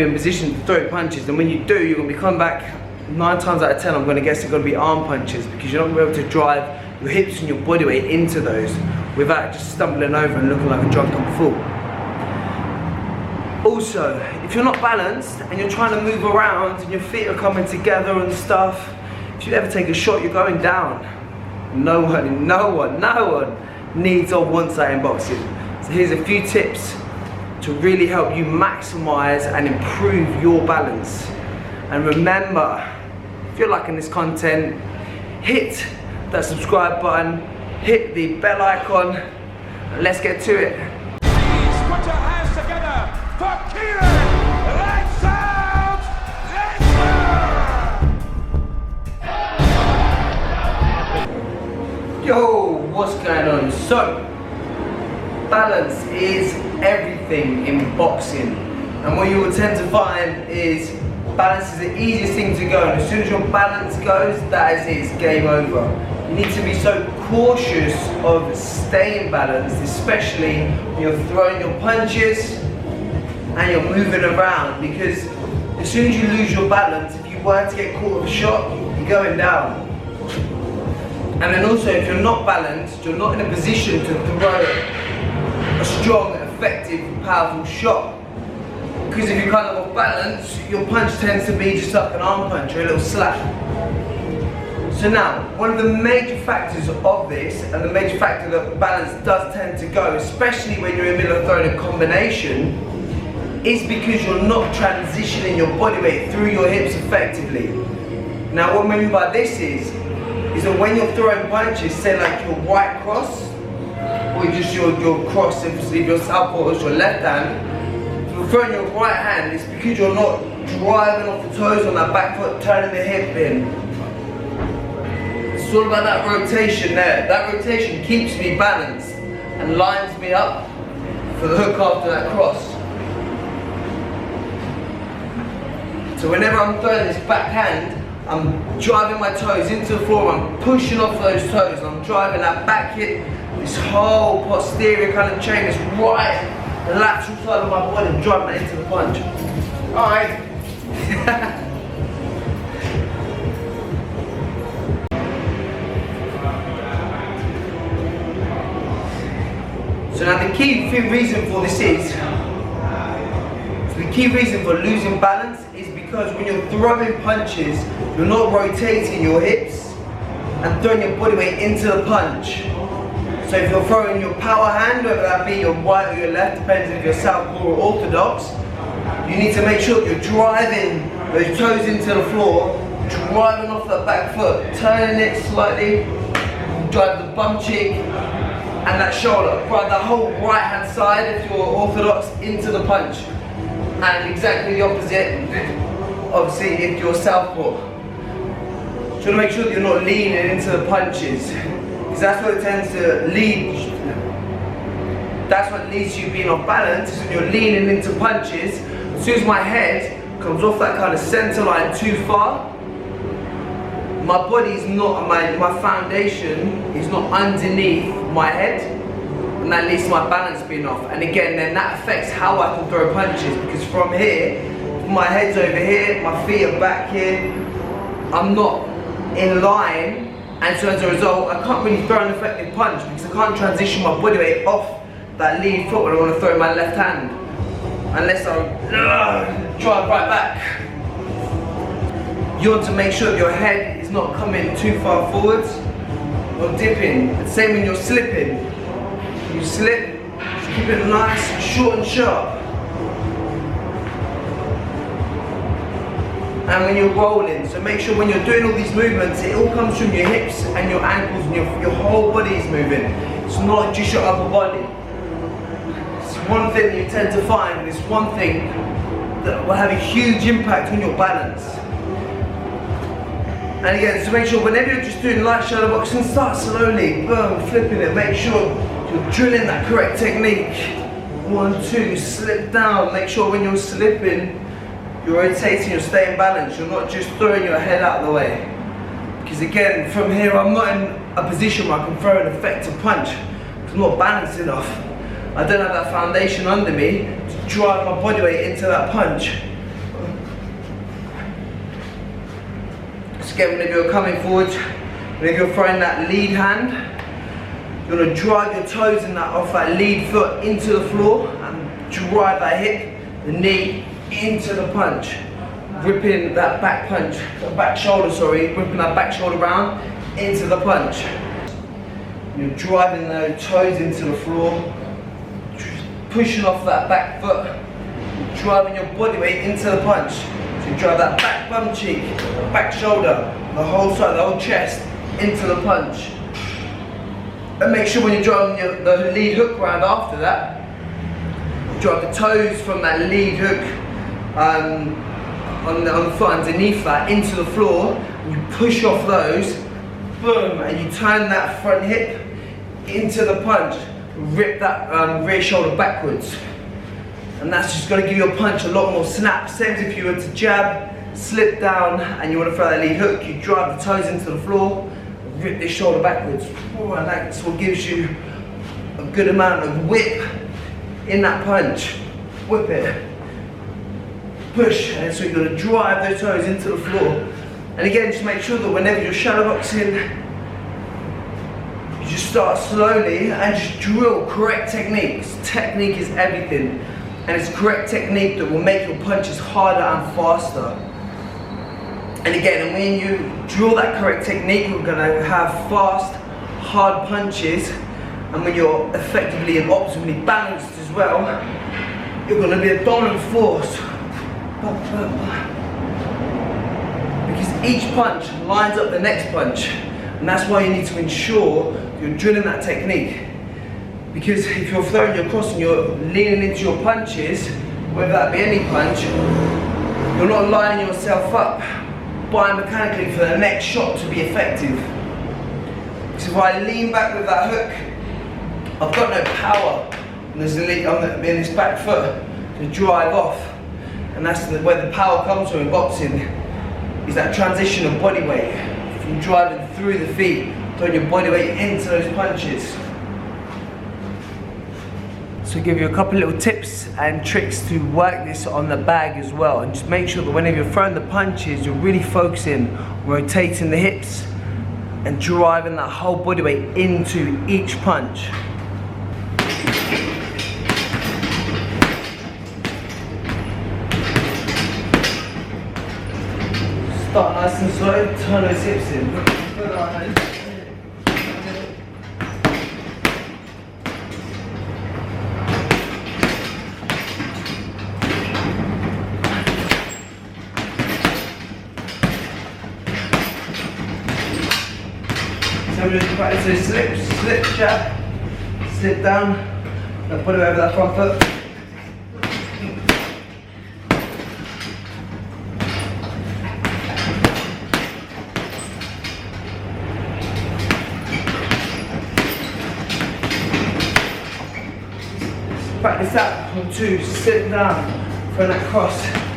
in position to throw punches, and when you do, you're going to be coming back 9 times out of 10. I'm going to guess they're going to be arm punches, because you're not going to be able to drive your hips and your body weight into those without just stumbling over and looking like a drunken fool. Also, if you're not balanced and you're trying to move around and your feet are coming together and stuff, if you ever take a shot, you're going down. No one needs or wants that in boxing. So here's a few tips to really help you maximize and improve your balance. And remember, if you're liking this content, hit that subscribe button, hit the bell icon, and let's get to it. Please put your hands together for Kieran! Lights out! Let's go! Yo, what's going on? So, balance is everything in boxing, and what you will tend to find is balance is the easiest thing to go, and as soon as your balance goes, that is it, it's game over. You need to be so cautious of staying balanced, especially when you're throwing your punches and you're moving around, because as soon as you lose your balance, if you were to get caught with a shot, you're going down. And then also, if you're not balanced, you're not in a position to throw a strong, effective, powerful shot. Because if you're kind of off balance, your punch tends to be just like an arm punch or a little slap. So now, one of the major factors of this, and the major factor that balance does tend to go, especially when you're in the middle of throwing a combination, is because you're not transitioning your body weight through your hips effectively. Now, what I mean by this is that when you're throwing punches, say like your right cross, or just your cross, if your southpaw or your left hand, if you're throwing your right hand, it's because you're not driving off the toes on that back foot, turning the hip in. It's all about that rotation there. That rotation keeps me balanced and lines me up for the hook after that cross. So whenever I'm throwing this backhand, I'm driving my toes into the floor, I'm pushing off those toes, I'm driving that back hip, this whole posterior kind of chain, this right, the lateral side of my body, I'm driving that into the punch. Alright. So now the key reason for this is, the key reason for losing balance is because when you're throwing punches, you're not rotating your hips and throwing your body weight into the punch. So if you're throwing your power hand, whether that be your right or your left, depends if you're southpaw or orthodox, you need to make sure that you're driving those toes into the floor, driving off that back foot, turning it slightly, drive the bum cheek and that shoulder, drive the whole right hand side if you're orthodox into the punch. And exactly the opposite, obviously, if you're southpaw. So you want to make sure that you're not leaning into the punches, because that's what it tends to lead. That's what leads to you being off balance, is when you're leaning into punches. As soon as my head comes off that kind of center line too far, my body's not, my foundation is not underneath my head. And that leads to my balance being off. And again, then that affects how I can throw punches, because from here, my head's over here, my feet are back here, I'm not in line, and so as a result, I can't really throw an effective punch because I can't transition my body weight off that lead foot when I want to throw my left hand, unless I drive right back. You want to make sure that your head is not coming too far forwards or dipping. The same when you're slipping. You slip, just keep it nice, short and sharp. And when you're rolling, so make sure when you're doing all these movements, it all comes from your hips and your ankles, and your whole body is moving. It's not just your upper body. It's one thing that you tend to find, and it's one thing that will have a huge impact on your balance. And again, so make sure whenever you're just doing light shadow boxing, start slowly, boom, flipping it, make sure you're drilling that correct technique. 1, 2, slip down. Make sure when you're slipping, you're rotating, you're staying balanced. You're not just throwing your head out of the way. Because again, from here, I'm not in a position where I can throw an effective punch. I'm not balanced enough. I don't have that foundation under me to drive my body weight into that punch. So again, whenever you're coming forward, whenever you're throwing that lead hand, you're going to drive your toes in that, off that lead foot into the floor and drive that hip, the knee into the punch. Ripping that back punch, back shoulder, ripping that back shoulder round into the punch. You're driving those toes into the floor, pushing off that back foot, driving your body weight into the punch. So you drive that back bum cheek, back shoulder, the whole side, the whole chest into the punch. And make sure when you're driving the lead hook round after that, drive the toes from that lead hook on the foot underneath that into the floor. You push off those, boom, and you turn that front hip into the punch. Rip that rear shoulder backwards. And that's just going to give you a punch a lot more snap. Same as if you were to jab, slip down, and you want to throw that lead hook. You drive the toes into the floor, rip this shoulder backwards. Oh, and that's what gives you a good amount of whip in that punch. Whip it. Push, and so you're going to drive those toes into the floor. And again, just make sure that whenever you're shadowboxing, you just start slowly and just drill correct techniques. Technique is everything, and it's correct technique that will make your punches harder and faster. And again, when you drill that correct technique, we're going to have fast, hard punches, and when you're effectively and optimally balanced as well, you're going to be a dominant force. Because each punch lines up the next punch, and that's why you need to ensure you're drilling that technique. Because if you're throwing your cross and you're leaning into your punches, whether that be any punch, you're not lining yourself up biomechanically for the next shot to be effective. So if I lean back with that hook, I've got no power in this back foot to drive off. And that's where the power comes from in boxing, is that transition of body weight. From driving through the feet, throwing your body weight into those punches. So I'll give you a couple little tips and tricks to work this on the bag as well. And just make sure that whenever you're throwing the punches, you're really focusing, rotating the hips, and driving that whole body weight into each punch. Start nice and slow, turn those hips in. So we're just practice those slip, jab, slip down, and put it over that front foot. Practice that, 1, 2, sit down, throw that cross.